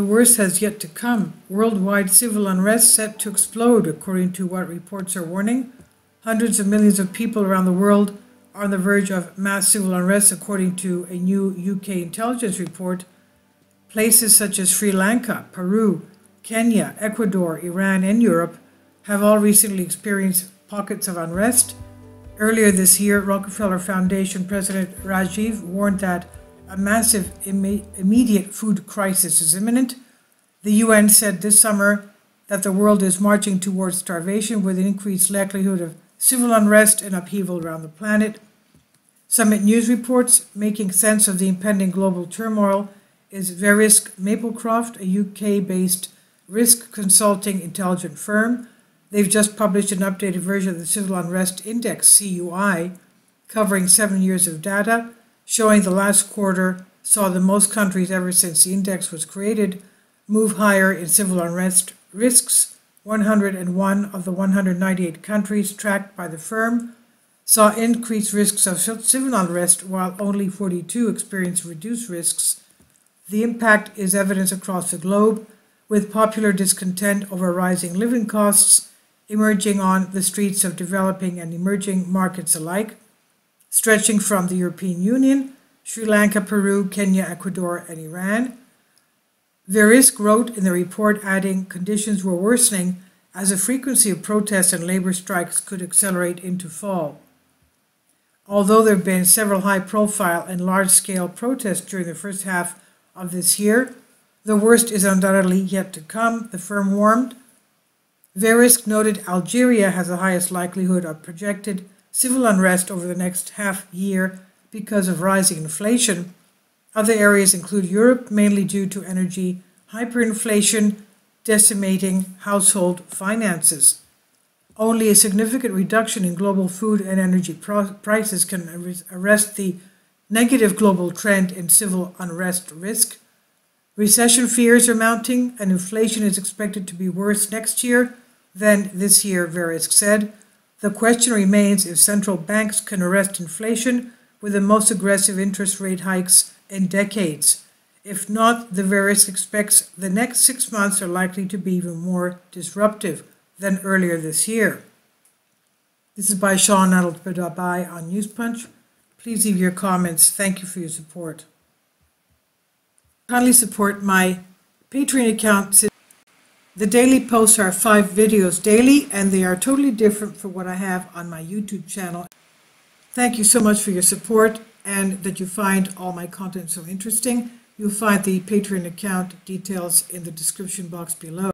The worst has yet to come. Worldwide civil unrest set to explode, according to what reports are warning. Hundreds of millions of people around the world are on the verge of mass civil unrest, according to a new UK intelligence report. Places such as Sri Lanka, Peru, Kenya, Ecuador, Iran, and Europe have all recently experienced pockets of unrest. Earlier this year, Rockefeller Foundation President Rajiv warned that a massive immediate food crisis is imminent. The UN said this summer that the world is marching towards starvation with an increased likelihood of civil unrest and upheaval around the planet. Summit News reports making sense of the impending global turmoil is Verisk Maplecroft, a UK-based risk consulting intelligence firm. They've just published an updated version of the Civil Unrest Index, CUI, covering 7 years of data, showing the last quarter saw the most countries ever since the index was created move higher in civil unrest risks. 101 of the 198 countries tracked by the firm saw increased risks of civil unrest, while only 42 experienced reduced risks. The impact is evident across the globe, with popular discontent over rising living costs emerging on the streets of developing and emerging markets alike, stretching from the European Union, Sri Lanka, Peru, Kenya, Ecuador, and Iran. Verisk wrote in the report, adding conditions were worsening as the frequency of protests and labor strikes could accelerate into fall. Although there have been several high-profile and large-scale protests during the first half of this year, the worst is undoubtedly yet to come, the firm warned. Verisk noted Algeria has the highest likelihood of projected civil unrest over the next half year because of rising inflation. Other areas include Europe, mainly due to energy hyperinflation decimating household finances. Only a significant reduction in global food and energy prices can arrest the negative global trend in civil unrest risk. Recession fears are mounting, and inflation is expected to be worse next year than this year, Verisk said. The question remains if central banks can arrest inflation with the most aggressive interest rate hikes in decades. If not, the Verisk expects the next 6 months are likely to be even more disruptive than earlier this year. This is by Sean Adel-Badabai on News Punch. Please leave your comments. Thank you for your support. Kindly support my Patreon account. The daily posts are 5 videos daily, and they are totally different from what I have on my YouTube channel. Thank you so much for your support and that you find all my content so interesting. You'll find the Patreon account details in the description box below.